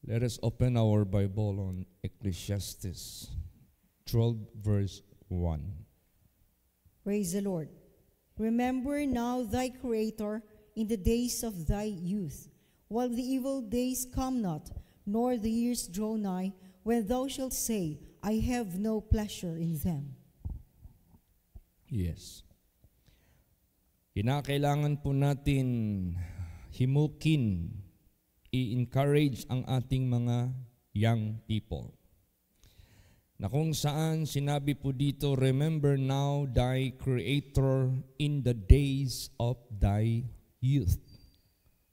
Let us open our Bible on Ecclesiastes 12 verse 1. Praise the Lord. Remember now thy Creator in the days of thy youth, while the evil days come not, nor the years draw nigh, when thou shalt say, I have no pleasure in them. Yes. Kinakailangan po natin himukin, i-encourage ang ating mga young people. Na kung saan sinabi po dito, remember now thy Creator in the days of thy youth.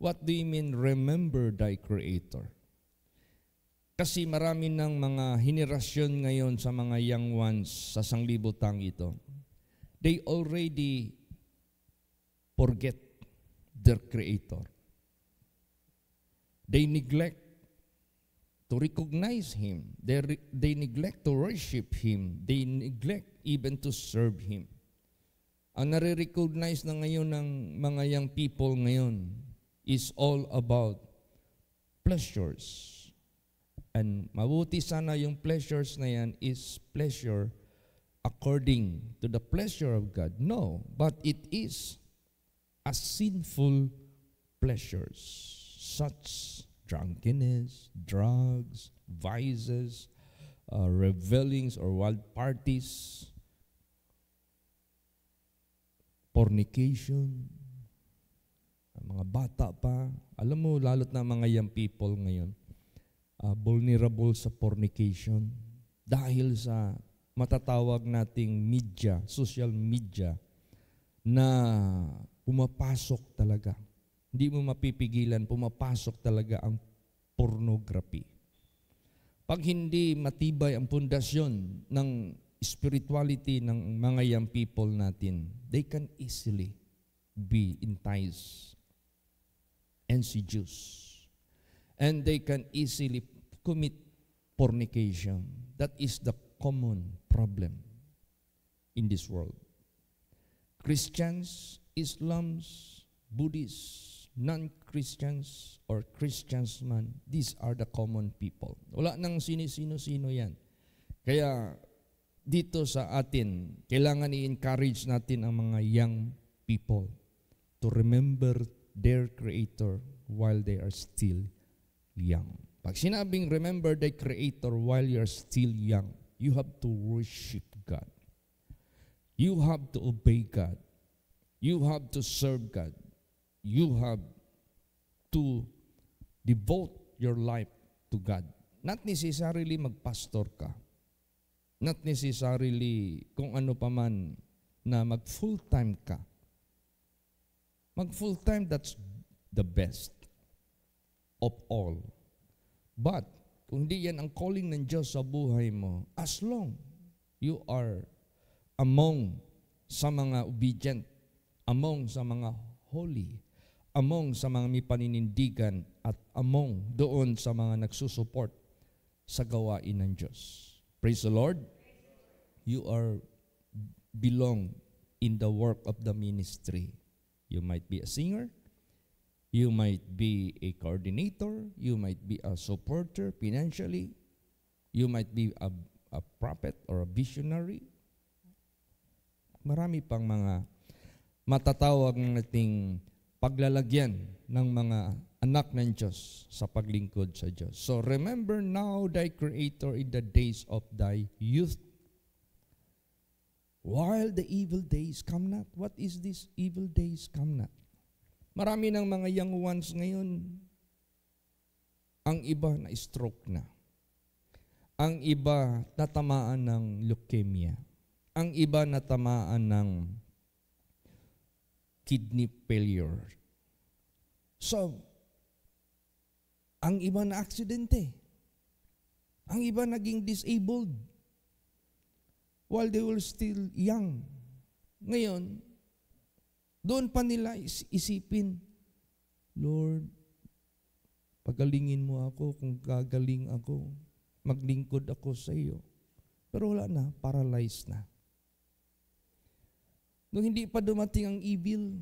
What do you mean, remember thy Creator? Kasi marami ng mga henerasyon ngayon sa mga young ones sa sanglibutang ito. They already forget their Creator. They neglect to recognize Him. They neglect to worship Him. They neglect even to serve Him. Ang nare-recognize na ngayon ng mga young people ngayon is all about pleasures. And mabuti sana yung pleasures na yan is pleasure according to the pleasure of God. No, but it is a sinful pleasures, such drunkenness, drugs, vices, revelings or wild parties, fornication, mga bata pa. Alam mo, lalo't na mga young people ngayon, vulnerable sa fornication dahil sa matatawag nating media, social media, na pumapasok talaga. Hindi mo mapipigilan, pumapasok talaga ang pornography. Pag hindi matibay ang pundasyon ng spirituality ng mga young people natin, they can easily be enticed and seduced. And they can easily commit fornication. That is the common problem in this world. Christians, Islams, Buddhists, non-Christians, or Christians man, these are the common people. Wala nang sino-sino yan. Kaya dito sa atin, kailangan i-encourage natin ang mga young people to remember their Creator while they are still young. Pag sinabing remember thy Creator while you are still young, you have to worship God. You have to obey God. You have to serve God. You have to devote your life to God. Not necessarily magpastor ka. Not necessarily kung ano pa man na mag-full-time ka. Mag-full-time, that's the best of all. But, kung di yan ang calling ng Diyos sa buhay mo, as long you are among sa mga obedient, among sa mga holy, among sa mga may paninindigan, at among doon sa mga nagsusupport sa gawain ng Diyos. Praise the Lord. You are belong in the work of the ministry. You might be a singer. You might be a coordinator. You might be a supporter financially. You might be a prophet or a visionary. Marami pang mga matatawag nating paglalagyan ng mga anak ng Diyos sa paglingkod sa Diyos. So remember now thy Creator in the days of thy youth, while the evil days come not. What is this evil days come not? Marami ng mga young ones ngayon, ang iba na stroke na. Ang iba natamaan ng leukemia. Ang iba natamaan ng kidney failure. So, ang iba na aksidente. Ang iba naging disabled while they were still young. Ngayon, doon pa nila isipin, Lord, pagalingin mo ako kung gagaling ako. Maglingkod ako sa iyo. Pero wala na, paralyzed na. Nung hindi pa dumating ang evil,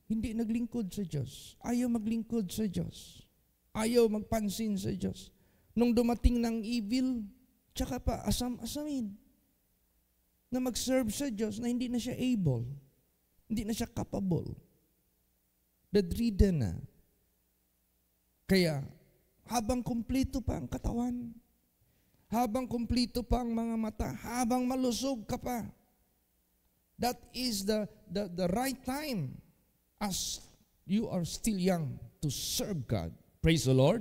hindi naglingkod sa Diyos. Ayaw maglingkod sa Diyos. Ayaw magpansin sa Diyos. Nung dumating ng evil, tsaka pa asam-asamin na mag-serve sa Diyos na hindi na siya able, hindi na siya capable, bedridden na. Kaya, habang kumpleto pa ang katawan, habang kumpleto pa ang mga mata, habang malusog ka pa, that is the right time as you are still young to serve God. Praise the Lord.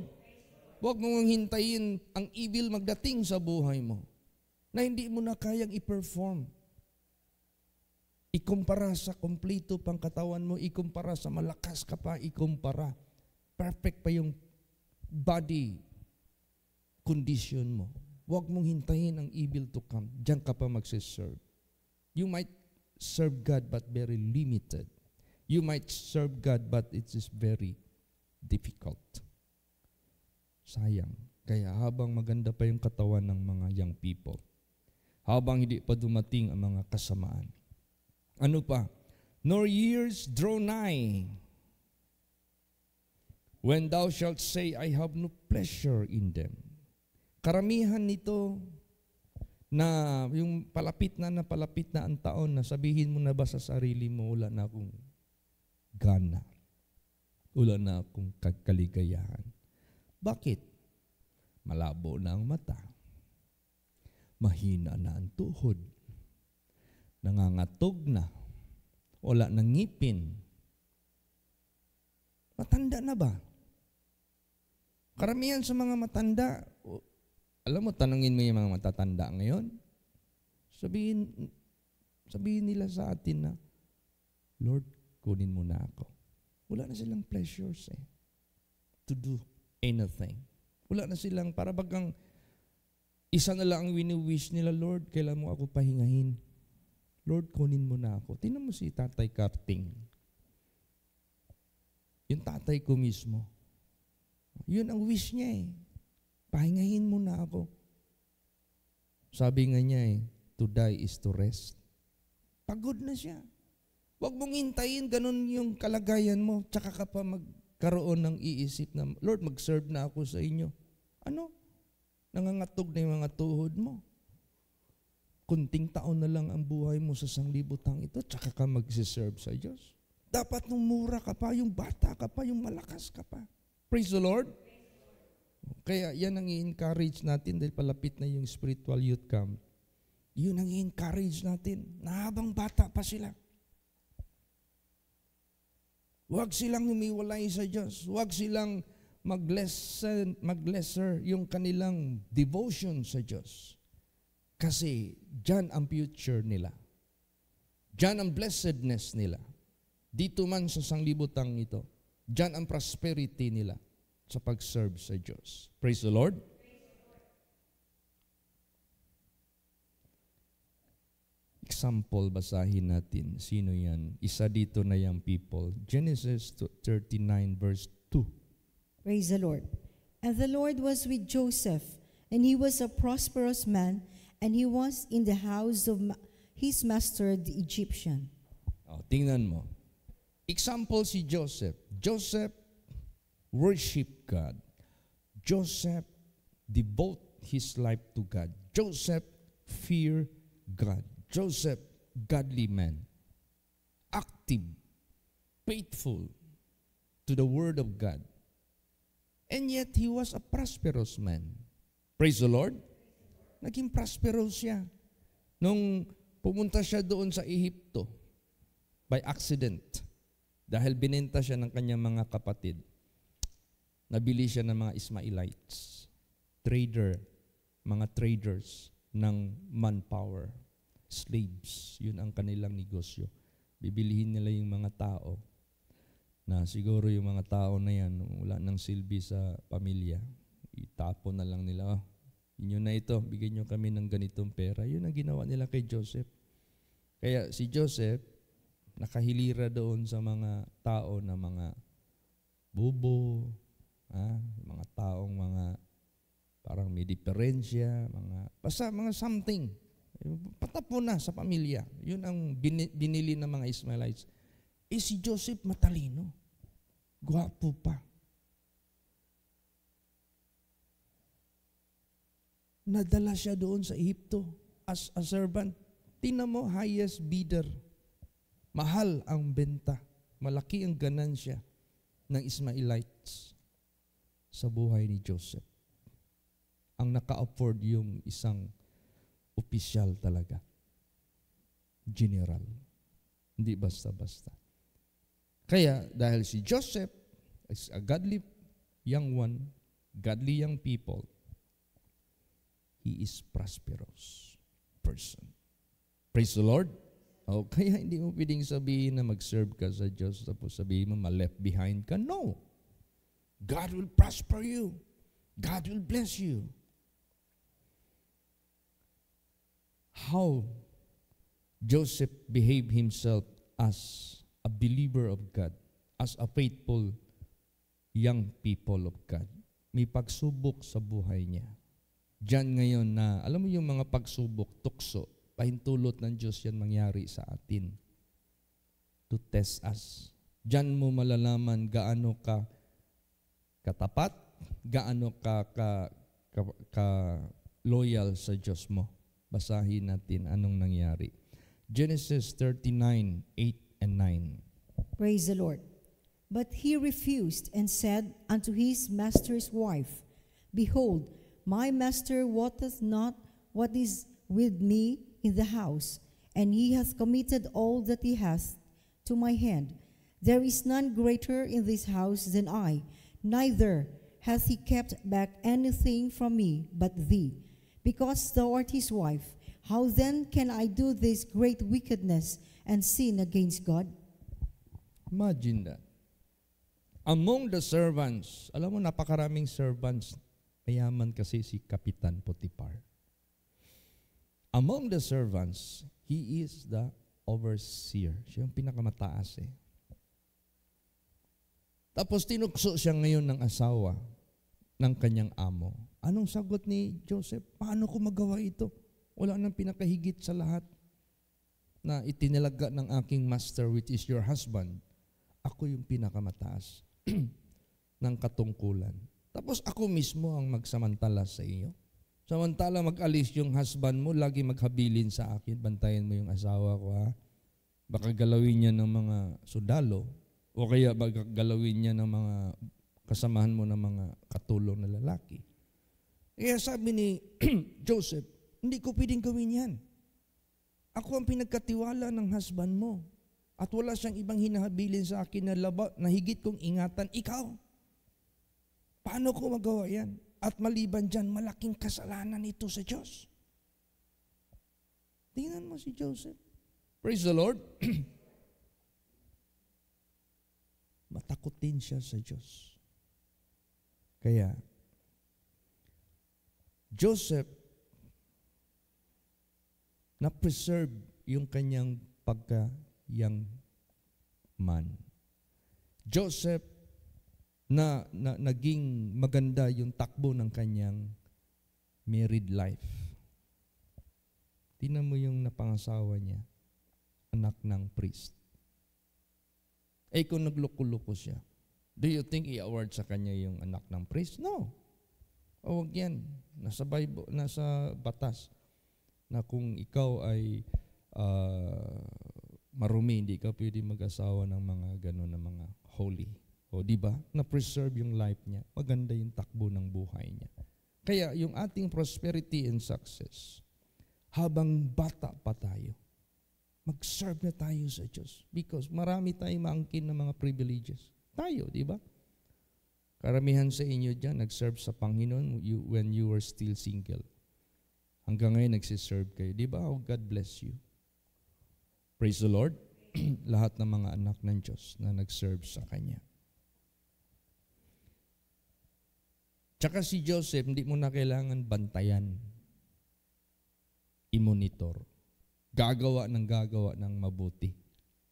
Huwag mong hintayin ang evil magdating sa buhay mo na hindi mo na kayang i-perform. Ikumpara sa kumpleto pang katawan mo, ikumpara sa malakas ka pa, ikumpara. Perfect pa yung body condition mo. Huwag mong hintayin ang evil to come. Diyan ka pa magsiserve. You might serve God but very limited. You might serve God but it is very difficult. Sayang. Kaya habang maganda pa yung katawan ng mga young people, habang hindi pa dumating ang mga kasamaan, ano pa? Nor years draw nigh, when thou shalt say, I have no pleasure in them. Karamihan nito na yung palapit na ang taon na sabihin mo na ba sa sarili mo, wala na akong gana, wala na akong kaligayahan. Bakit? Malabo na ang mata, mahina na ang tuhod, nangangatog na, wala nang ngipin. Matanda na ba? Karamihan sa mga matanda, alam mo, tanungin mo yung mga matatanda ngayon, sabihin nila sa atin na, Lord, kunin mo na ako. Wala na silang pleasures to do anything. Wala na silang, para bagang isa na lang ang wini-wish nila, Lord, kailan mo ako pahingahin? Lord, kunin mo na ako. Tingnan mo si Tatay Karting. Yung tatay ko mismo. Yun ang wish niya pahingahin mo na ako. Sabi nga niya to die is to rest. Pagod na siya. Huwag mong hintayin ganun yung kalagayan mo, tsaka ka pa magkaroon ng iisip na, Lord, mag-serve na ako sa inyo. Ano? Nangangatog na yung mga tuhod mo. Kunting taon na lang ang buhay mo sa sanglibutang ito, tsaka ka mag-serve sa Diyos. Dapat nung mura ka pa, yung bata ka pa, yung malakas ka pa. Praise the Lord. Kaya yan ang i-encourage natin dahil palapit na yung spiritual youth camp. Yun ang i-encourage natin na habang bata pa sila. Huwag silang humiwalay sa Diyos. Huwag silang mag-lesser yung kanilang devotion sa Diyos. Kasi dyan ang future nila. Dyan ang blessedness nila. Dito man sa sanglibutang ito. Dyan ang prosperity nila sa pag-serve sa Diyos. Praise the Lord. Example, basahin natin. Sino yan? Isa dito na yung people. Genesis 39 verse 2. Praise the Lord. And the Lord was with Joseph, and he was a prosperous man, and he was in the house of his master, the Egyptian. Tingnan mo. Example si Joseph. Joseph worship God. Joseph devote his life to God. Joseph fear God. Joseph, godly man, active, faithful to the word of God. And yet, he was a prosperous man. Praise the Lord. Naging prosperous siya. Nung pumunta siya doon sa Ehipto, by accident, dahil binenta siya ng kanyang mga kapatid, nabili siya ng mga Ismailites, mga traders ng manpower. Slaves, yun ang kanilang negosyo. Bibilihin nila yung mga tao na siguro yung mga tao na yan, wala nang silbi sa pamilya. Itapon na lang nila, inyo na ito, bigyan nyo kami ng ganitong pera. Yun ang ginawa nila kay Joseph. Kaya si Joseph, nakahilira doon sa mga tao na mga bubo, mga taong parang may diferensya, basta mga something. Patapon na sa pamilya. Yun ang binili ng mga Ismailites. Si Joseph matalino. Gwapo pa. Nadala siya doon sa Ehipto as a servant. Tingnan mo, highest bidder. Mahal ang benta. Malaki ang ganansya ng Ismaelites sa buhay ni Joseph. Ang naka-afford yung isang opisyal talaga. General. Hindi basta-basta. Kaya dahil si Joseph is a godly young one, godly young people, he is prosperous person. Praise the Lord. O kaya hindi mo pwedeng sabihin na mag-serve ka sa Diyos tapos sabihin mo ma-left behind ka. No. God will prosper you. God will bless you. How Joseph behaved himself as a believer of God, as a faithful young people of God. May pagsubok sa buhay niya. Diyan ngayon na, alam mo yung mga pagsubok, tukso, pahintulot ng Diyos yan mangyari sa atin. To test us. Diyan mo malalaman gaano ka katapat, gaano ka loyal sa Diyos mo. Basahin natin anong nangyari. Genesis 39:8 and 9. Praise the Lord. But he refused and said unto his master's wife, Behold, my master wotteth not what is with me in the house, and he hath committed all that he hath to my hand. There is none greater in this house than I, neither hath he kept back anything from me but thee, because thou art his wife. How then can I do this great wickedness and sin against God? Imagine that. Among the servants, alam mo napakaraming servants, mayaman kasi si Kapitan Potiphar. Among the servants, he is the overseer. Siya yung pinakamataas eh. Tapos tinukso siya ngayon ng asawa ng kanyang amo. Anong sagot ni Joseph? Paano ko magawa ito? Wala nang pinakahigit sa lahat na itinalaga ng aking master, which is your husband. Ako yung pinakamataas ng katungkulan. Tapos ako mismo ang magsamantala sa iyo. Samantala mag-alis yung husband mo, lagi maghabilin sa akin, bantayan mo yung asawa ko ha. Baka galawin niya ng mga sundalo, o kaya baka galawin niya ng mga kasamahan mo ng mga katulong na lalaki. Kaya sabi ni Joseph, hindi ko pwedeng gawin yan. Ako ang pinagkatiwala ng husband mo. At wala siyang ibang hinahabilin sa akin na higit kong ingatan, ikaw. Paano ko magawa yan? At maliban dyan, malaking kasalanan ito sa Diyos. Tingnan mo si Joseph. Praise the Lord. Matakotin siya sa Diyos. Kaya, Joseph, na-preserve yung kanyang pagka-young man. Joseph, na naging maganda yung takbo ng kanyang married life. Tingnan mo yung napangasawa niya, anak ng priest. Eh kung nagloko-loko siya, do you think i-award sa kanya yung anak ng priest? No. O wag yan. Nasa Bible, nasa batas na kung ikaw ay marumi, hindi ka pwede mag-asawa ng mga gano'n na mga holy. O di ba? Na-preserve yung life niya. Maganda yung takbo ng buhay niya. Kaya yung ating prosperity and success, habang bata pa tayo, mag-serve na tayo sa Diyos. Because marami tayong maangkin ng mga privileges. Tayo, di ba? Karamihan sa inyo dyan, nag-serve sa Panginoon when you were still single. Hanggang ngayon, nagsiserve kayo. Di ba? Oh, God bless you. Praise the Lord. Lahat ng mga anak ng Diyos na nag-serve sa Kanya. Tsaka si Joseph, hindi mo na kailangan bantayan. I-monitor. Gagawa ng mabuti.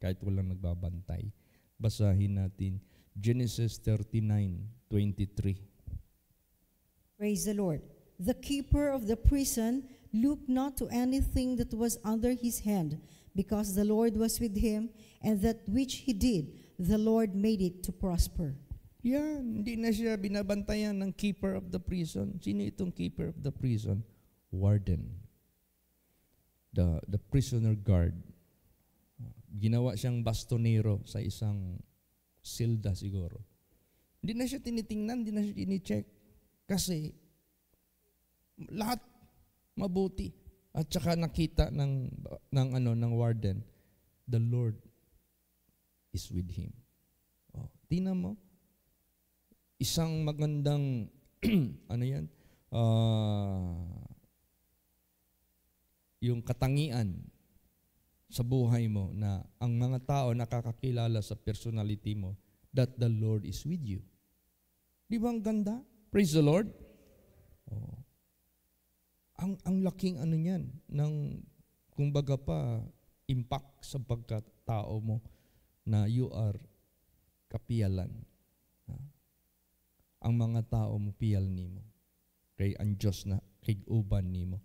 Kahit walang nagbabantay. Basahin natin Genesis 39:23. Praise the Lord. The keeper of the prison looked not to anything that was under his hand, because the Lord was with him, and that which he did, the Lord made it to prosper. Yan, hindi na siya binabantayan ng keeper of the prison. Sino itong keeper of the prison? warden, the prisoner guard. Ginawa siyang bastonero sa isang silda siguro. Hindi na siya tinitingnan, hindi na siya tinicheck. Kasi lahat mabuti. At saka nakita ng warden, the Lord is with him. Oh, tingnan mo, isang magandang yung katangian sa buhay mo na ang mga tao nakakakilala sa personality mo that the Lord is with you. Di ba ang ganda? Praise the Lord. Oh. Ang laking niyan ng kumbaga pa impact sa pagkatao mo na you are kapiyalan. Ang mga tao mo piyal nimo. Kay ang Diyos na kig-uban nimo.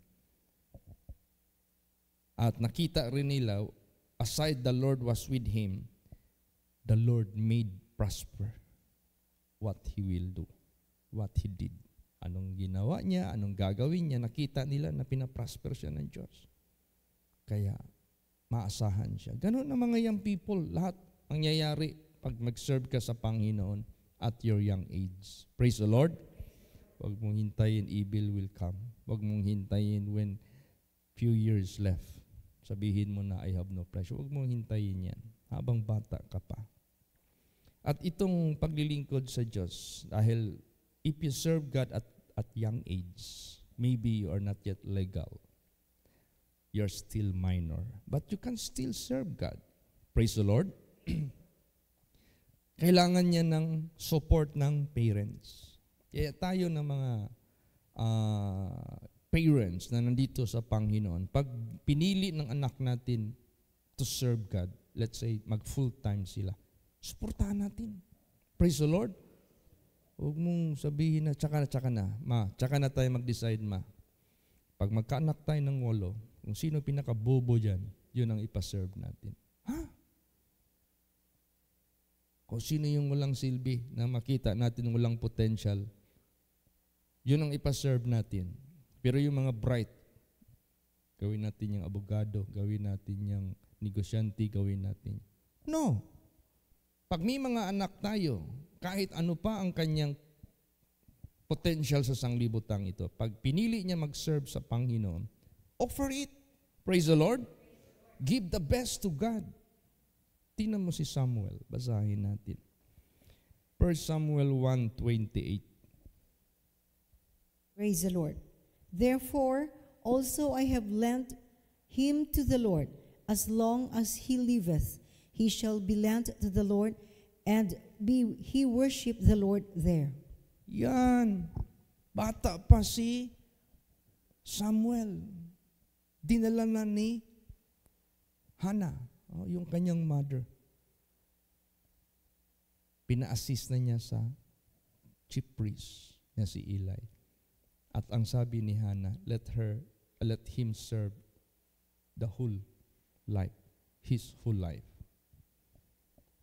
At nakita rin nila, aside the Lord was with him, the Lord made prosper what he will do, what he did. Anong ginawa niya, anong gagawin niya, nakita nila na pinaprosper siya ng Diyos. Kaya, maasahan siya. Ganun na mga young people, lahat mangyayari pag mag-serve ka sa Panginoon at your young age. Praise the Lord. Huwag mong hintayin, evil will come. Huwag mong hintayin when few years left. Sabihin mo na, I have no pressure. Huwag mong hintayin yan habang bata ka pa. At itong paglilingkod sa Diyos, dahil if you serve God at young age, maybe you are not yet legal. You're still minor. But you can still serve God. Praise the Lord. Kailangan niya ng support ng parents. Kaya tayo ng mga parents na nandito sa Panginoon, pag pinili ng anak natin to serve God, let's say mag-full-time sila, suportahan natin. Praise the Lord. Huwag mong sabihin na, tsaka na. Ma, tsaka na tayo mag-decide, ma. Pag magkaanak tayo ng 8, kung sino pinaka-bobo dyan, yun ang ipaserve natin. Ha? Kung sino yung walang silbi na makita natin walang potential, yun ang ipaserve natin. Pero yung mga bright, gawin natin yung abogado, gawin natin yung negosyante, gawin natin. No. Pag may mga anak tayo, kahit ano pa ang kanyang potential sa sanglibutang ito, pag pinili niya mag-serve sa Panginoon, offer it. Praise the Lord. Give the best to God. Tingnan mo si Samuel. Basahin natin. 1 Samuel 1:28. Praise the Lord. Therefore, also I have lent him to the Lord. As long as he liveth, he shall be lent to the Lord, and he worship the Lord there. Yan. Bata pa si Samuel. Dinala na ni Hannah, yung kanyang mother. Pina-assist na niya sa chief priest na si Eli. At ang sabi ni Hannah, let him serve the whole life, his whole life.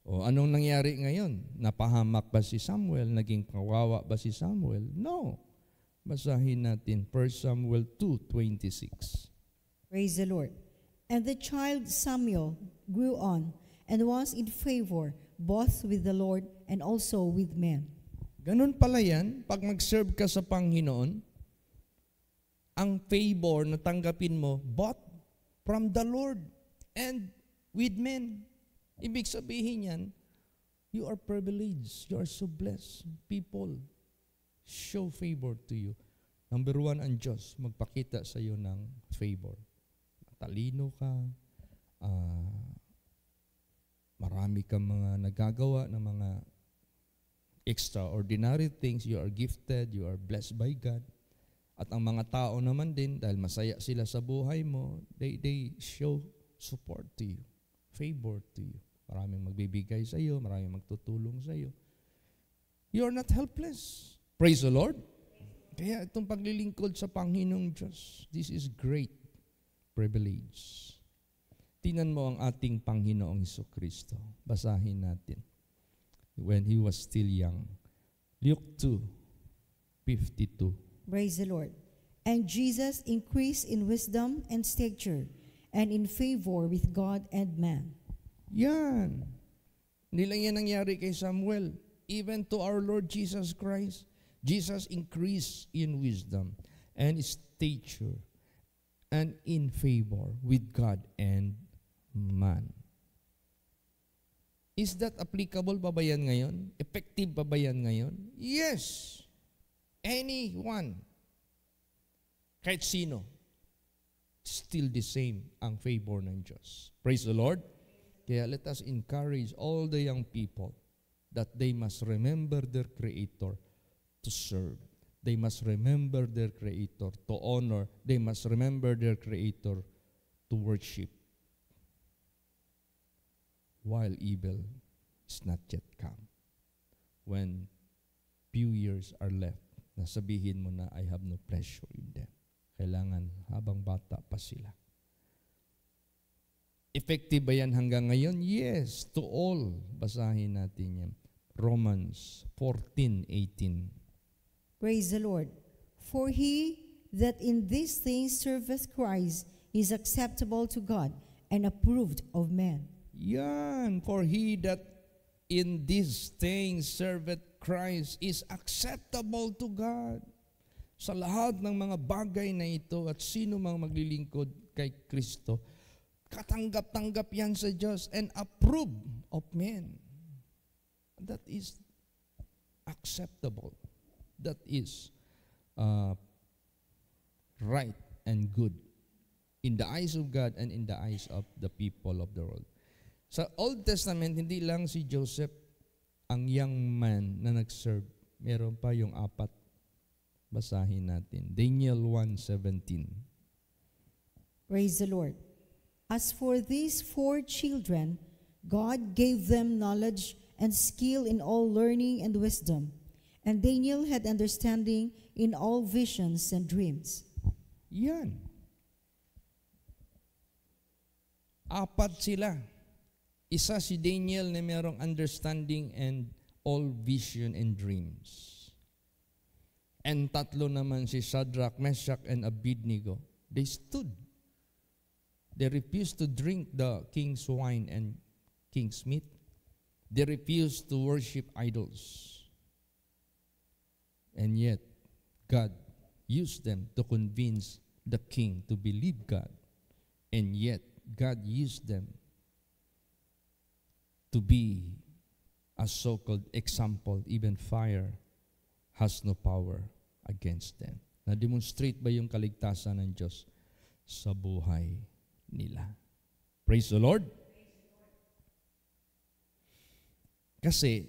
O anong nangyari ngayon? Napahamak ba si Samuel? Naging kawawa ba si Samuel? No. Basahin natin 1 Samuel 2:26. Praise the Lord. And the child Samuel grew on and was in favor both with the Lord and also with men. Ganun pala yan, pag mag-serve ka sa Panginoon, ang favor na tanggapin mo, both from the Lord and with men. Ibig sabihin yan, you are privileged, you are so blessed. People show favor to you. Number 1, ang Diyos magpakita sa iyo ng favor. Matalino ka, marami kang mga nagagawa ng mga extraordinary things, you are gifted, you are blessed by God. At ang mga tao naman din, dahil masaya sila sa buhay mo, they show support to you, favor to you. Maraming magbibigay sa iyo, maraming magtutulong sa iyo. You are not helpless. Praise the Lord. Kaya itong paglilingkod sa Panginoong Diyos, this is great privilege. Tingnan mo ang ating Panginoong Jesucristo. Basahin natin. When He was still young. Luke 2:52. Praise the Lord. And Jesus increased in wisdom and stature, and in favor with God and man. Yan. Hindi lang yan nangyari kay Samuel. Even to our Lord Jesus Christ, Jesus increased in wisdom and stature and in favor with God and man. Is that applicable pa ba yan ngayon? Effective pa ba yan ngayon? Yes. Anyone, kahit sino, still the same ang favor ng Diyos. Praise the Lord. Kaya let us encourage all the young people that they must remember their Creator to serve. They must remember their Creator to honor. They must remember their Creator to worship while evil is not yet come. When few years are left, nasabihin mo na, I have no pleasure in them. Kailangan habang bata pa sila. Effective ba yan hanggang ngayon? Yes, to all. Basahin natin yan. Romans 14:18. Praise the Lord. For he that in these things serveth Christ is acceptable to God and approved of men. Yan, for he that in these things serveth Christ is acceptable to God. Sa lahat ng mga bagay na ito at sino mang maglilingkod kay Kristo, katanggap-tanggap yan sa Diyos and approved of men. That is acceptable. That is right and good in the eyes of God and in the eyes of the people of the world. Sa Old Testament, hindi lang si Joseph ang young man na nag-serve. Meron pa yung apat. Basahin natin. Daniel 1:17. Praise the Lord. As for these 4 children, God gave them knowledge and skill in all learning and wisdom. And Daniel had understanding in all visions and dreams. Yan. Apat sila. Isa si Daniel na mayroong understanding and all vision and dreams. And tatlo naman si Shadrach, Meshach, and Abednego. They stood. They refused to drink the king's wine and king's meat. They refused to worship idols. And yet, God used them to convince the king to believe God. And yet, God used them to be a so-called example. Even fire has no power against them. Na-demonstrate ba yung kaligtasan ng Diyos sa buhay nila? Praise the Lord. Kasi,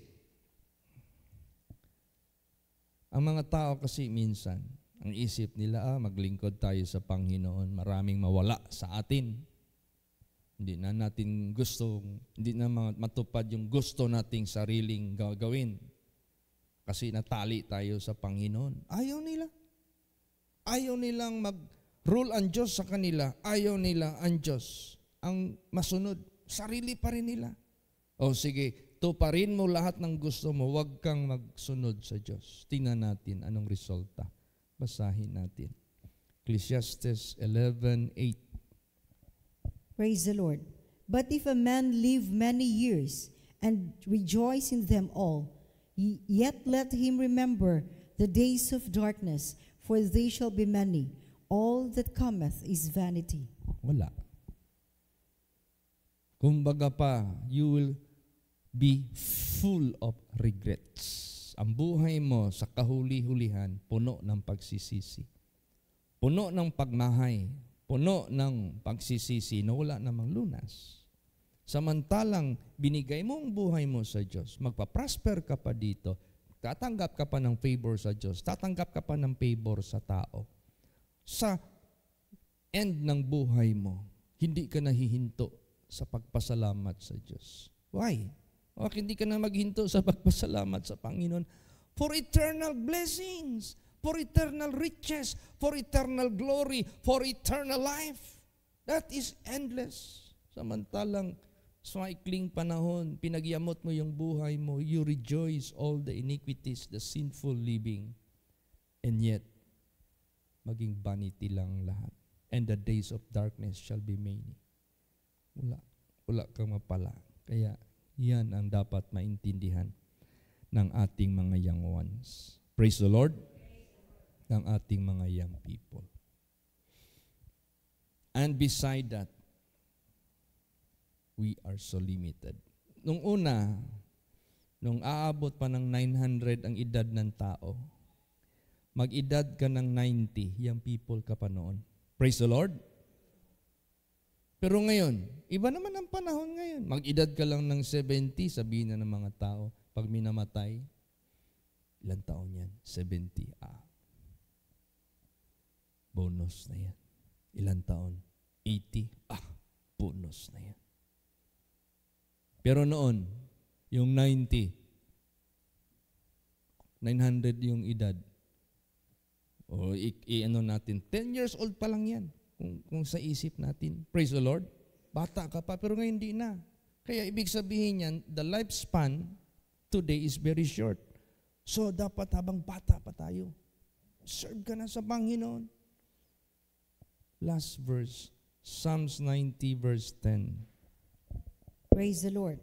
ang mga tao kasi minsan, ang isip nila, maglingkod tayo sa Panginoon, maraming mawala sa atin. Hindi na natin hindi na matupad yung gusto nating sariling gagawin. Kasi natali tayo sa Panginoon. Ayaw nila. Ayaw nilang mag-rule ang Diyos sa kanila. Ayaw nila ang Diyos ang masunod. Sarili pa rin nila. O sige, tuparin mo lahat ng gusto mo. Huwag kang magsunod sa Diyos. Tingnan natin anong resulta. Basahin natin. Ecclesiastes 11:8. Praise the Lord. But if a man live many years and rejoice in them all, yet let him remember the days of darkness, for they shall be many. All that cometh is vanity. Wala. Kumbaga pa, you will be full of regrets. Ang buhay mo sa kahuli-hulihan, puno ng pagsisisi. Puno ng pagmahay. Puno ng pagsisisi na wala namang lunas. Samantalang binigay mo ang buhay mo sa Diyos, magpa-prosper ka pa dito, tatanggap ka pa ng favor sa Diyos, tatanggap ka pa ng favor sa tao. Sa end ng buhay mo, hindi ka nahihinto sa pagpasalamat sa Diyos. Why? Bakit hindi ka na maghinto sa pagpasalamat sa Panginoon? For eternal blessings, for eternal riches, for eternal glory, for eternal life. That is endless. Samantalang sa maikling panahon, pinagyamot mo yung buhay mo, you rejoice all the iniquities, the sinful living. And yet, maging vanity lang lahat. And the days of darkness shall be many. Wala kang mapala. Kaya yan ang dapat maintindihan ng ating mga young ones. Praise the Lord. Ng ating mga young people. And beside that, we are so limited. Nung una, nung aabot pa ng 900 ang edad ng tao, mag-edad ka ng 90, young people ka pa noon. Praise the Lord. Pero ngayon, iba naman ang panahon ngayon. Mag-edad ka lang ng 70, sabihin na ng mga tao, pag minamatay, ilang taon yan? 70. Bonus na yan. Ilang taon? 80. Bonus na yan. Pero noon, yung 90, 900 yung edad. O ano natin, 10 years old pa lang yan. Kung sa isip natin. Praise the Lord. Bata ka pa, pero ngayon hindi na. Kaya ibig sabihin yan, the lifespan today is very short. So dapat habang bata pa tayo, serve ka na sa Panginoon. Last verse, Psalms 90 verse 10. Praise the Lord.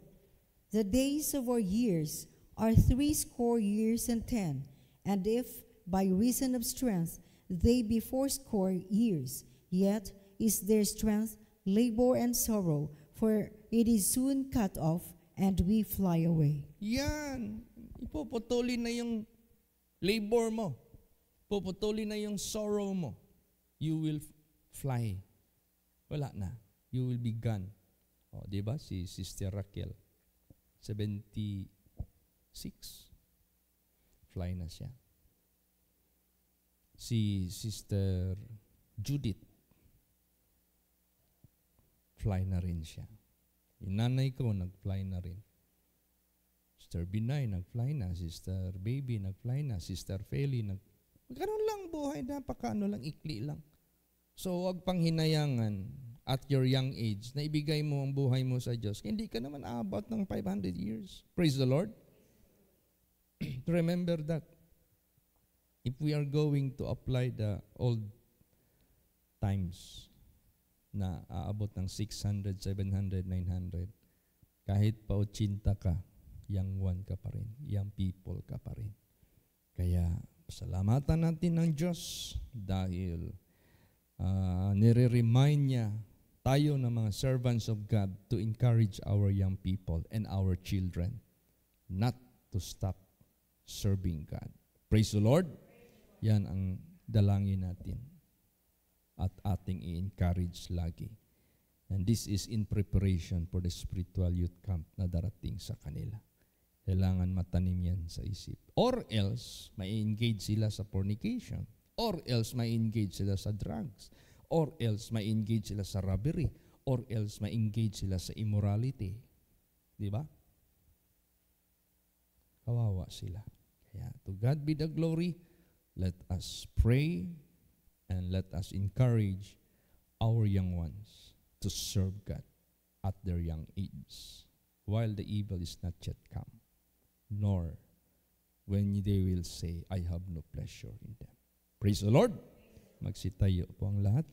The days of our years are 80 years and 10, and if by reason of strength they be 80 years, yet is their strength labor and sorrow, for it is soon cut off, and we fly away. Yan. Ipuputulin na yung labor mo. Puputulin na yung sorrow mo. You will fly. Wala na. You will be gone. O, diba? Si Sister Raquel, 76. Fly na siya. Si Sister Judith, fly na rin siya. Yung nanay ko, nag-fly na rin. Sister Binay, nag-fly na. Sister Baby, nag-fly na. Sister Feli, ganun lang buhay, napakaano lang, ikli lang. So, huwag pang hinayangan at your young age na ibigay mo ang buhay mo sa Diyos. Hindi ka naman aabot ng 500 years. Praise the Lord. Remember that. If we are going to apply the old times na aabot ng 600, 700, 900, kahit pa 80 ka, young one ka pa rin, young people ka pa rin. Kaya, salamatan natin ng Diyos dahil nire-remind niya tayo ng mga servants of God to encourage our young people and our children not to stop serving God. Praise the Lord. Yan ang dalangin natin at ating i-encourage lagi. And this is in preparation for the spiritual youth camp na darating sa kanila. Kailangan matanim yan sa isip. Or else, may engage sila sa fornication. Or else, may engage sila sa drugs. Or else, may engage sila sa robbery. Or else, may engage sila sa immorality. Di ba? Kawawa sila. Kaya, to God be the glory. Let us pray and let us encourage our young ones to serve God at their young age, while the evil is not yet come, nor when they will say, I have no pleasure in them. Praise the Lord. Magsitayo po ang lahat.